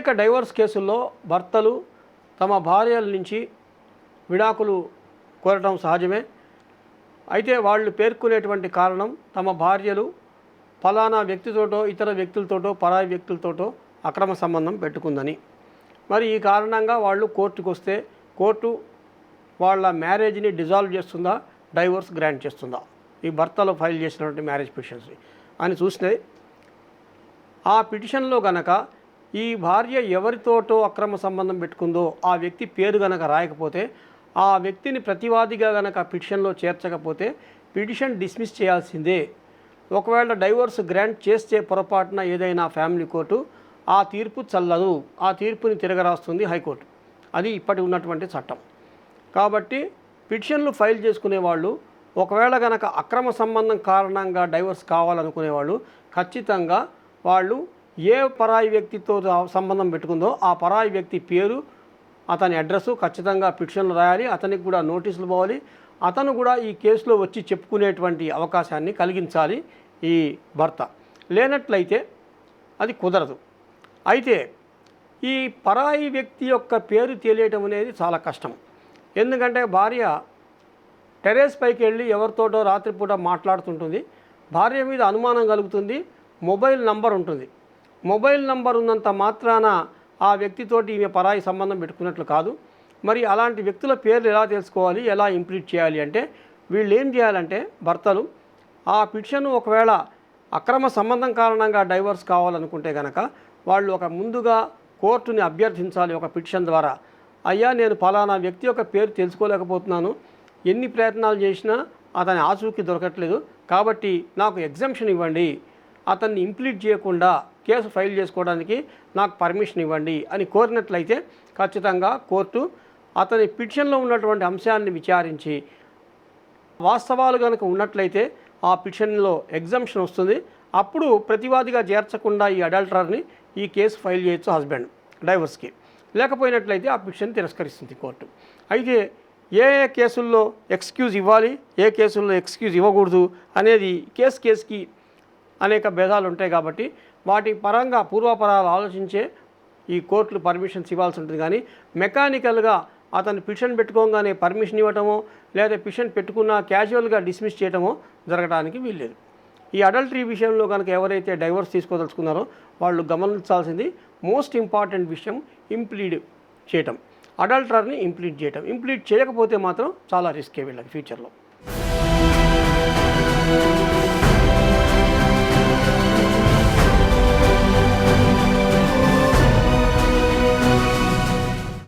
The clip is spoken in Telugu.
అనేక డైవర్స్ కేసుల్లో భర్తలు తమ భార్యల నుంచి విడాకులు కోరటం సహజమే. అయితే వాళ్ళు పేర్కొనేటువంటి కారణం తమ భార్యలు ఫలానా వ్యక్తితోటో ఇతర వ్యక్తులతోటో పరాయి వ్యక్తులతోటో అక్రమ సంబంధం పెట్టుకుందని. మరి ఈ కారణంగా వాళ్ళు కోర్టుకు వస్తే కోర్టు వాళ్ళ మ్యారేజ్ని డిజాల్వ్ చేస్తుందా, డైవోర్స్ గ్రాంట్ చేస్తుందా, ఈ భర్తలు ఫైల్ చేసినటువంటి మ్యారేజ్ పిటిషన్స్ని అని చూస్తే ఆ పిటిషన్లో గనక ఈ భార్య ఎవరితోటో అక్రమ సంబంధం పెట్టుకుందో ఆ వ్యక్తి పేరు గనక రాయకపోతే, ఆ వ్యక్తిని ప్రతివాదిగా గనక పిటిషన్లో చేర్చకపోతే పిటిషన్ డిస్మిస్ చేయాల్సిందే. ఒకవేళ డైవోర్స్ గ్రాంట్ చేస్తే పొరపాటున ఏదైనా ఫ్యామిలీ కోర్టు ఆ తీర్పు చల్లదు, ఆ తీర్పుని తిరగరాస్తుంది హైకోర్టు. అది ఇప్పటి ఉన్నటువంటి చట్టం. కాబట్టి పిటిషన్లు ఫైల్ చేసుకునే వాళ్ళు ఒకవేళ గనక అక్రమ సంబంధం కారణంగా డైవోర్స్ కావాలనుకునేవాళ్ళు ఖచ్చితంగా వాళ్ళు ఏ పరాయి వ్యక్తితో సంబంధం పెట్టుకుందో ఆ పరాయి వ్యక్తి పేరు, అతని అడ్రస్సు ఖచ్చితంగా పిటిషన్లు రాయాలి. అతనికి కూడా నోటీసులు పోవాలి. అతను కూడా ఈ కేసులో వచ్చి చెప్పుకునేటువంటి అవకాశాన్ని కలిగించాలి ఈ భర్త. లేనట్లయితే అది కుదరదు. అయితే ఈ పరాయి వ్యక్తి యొక్క పేరు తెలియటం అనేది చాలా కష్టం. ఎందుకంటే భార్య టెర్రస్ పైకి వెళ్ళి ఎవరితోటో రాత్రిపూట మాట్లాడుతుంటుంది. భార్య మీద అనుమానం కలుగుతుంది. మొబైల్ నంబర్ ఉంటుంది. మొబైల్ నంబర్ ఉన్నంత మాత్రాన ఆ వ్యక్తితోటి ఈమె పరాయి సంబంధం పెట్టుకున్నట్లు కాదు. మరి అలాంటి వ్యక్తుల పేర్లు ఎలా తెలుసుకోవాలి, ఎలా ఇంప్లీట్ చేయాలి అంటే వీళ్ళు ఏం చేయాలంటే భర్తలు ఆ పిటిషన్ ఒకవేళ అక్రమ సంబంధం కారణంగా డైవర్స్ కావాలనుకుంటే కనుక వాళ్ళు ఒక ముందుగా కోర్టుని అభ్యర్థించాలి ఒక పిటిషన్ ద్వారా. అయ్యా, నేను ఫలానా వ్యక్తి యొక్క పేరు తెలుసుకోలేకపోతున్నాను, ఎన్ని ప్రయత్నాలు చేసినా అతని ఆచూకీ దొరకట్లేదు, కాబట్టి నాకు ఎగ్జంప్షన్ ఇవ్వండి, అతన్ని ఇంప్లీట్ చేయకుండా కేసు ఫైల్ చేసుకోవడానికి నాకు పర్మిషన్ ఇవ్వండి అని కోరినట్లయితే ఖచ్చితంగా కోర్టు అతని పిటిషన్లో ఉన్నటువంటి అంశాన్ని విచారించి వాస్తవాలు కనుక ఉన్నట్లయితే ఆ పిటిషన్లో ఎగ్జంప్షన్ వస్తుంది. అప్పుడు ప్రతివాదిగా చేర్చకుండా ఈ అడల్టరర్ని ఈ కేసు ఫైల్ చేయొచ్చు హస్బెండ్ డైవర్స్కి. లేకపోయినట్లయితే ఆ పిటిషన్ తిరస్కరిస్తుంది కోర్టు. అయితే ఏ ఏ కేసుల్లో ఎక్స్క్యూజ్ ఇవ్వాలి, ఏ కేసుల్లో ఎక్స్క్యూజ్ ఇవ్వకూడదు అనేది కేసుకి అనేక భేదాలు ఉంటాయి. కాబట్టి వాటి పరంగా పూర్వపరాలు ఆలోచించే ఈ కోర్టులు పర్మిషన్స్ ఇవ్వాల్సి ఉంటుంది. కానీ మెకానికల్గా అతను పిటిషన్ పెట్టుకోగానే పర్మిషన్ ఇవ్వటమో లేదా పిటిషన్ పెట్టుకున్నా క్యాజువల్గా డిస్మిస్ చేయటమో జరగడానికి వీల్లేదు. ఈ అడల్టరీ విషయంలో కనుక ఎవరైతే డైవర్స్ తీసుకోదలుచుకున్నారో వాళ్ళు గమనించాల్సింది మోస్ట్ ఇంపార్టెంట్ విషయం ఇంప్లీడ్ చేయటం, అడల్టరర్ని ఇంప్లీడ్ చేయటం. ఇంప్లీడ్ చేయకపోతే మాత్రం చాలా రిస్కే వీళ్ళకి ఫ్యూచర్లో.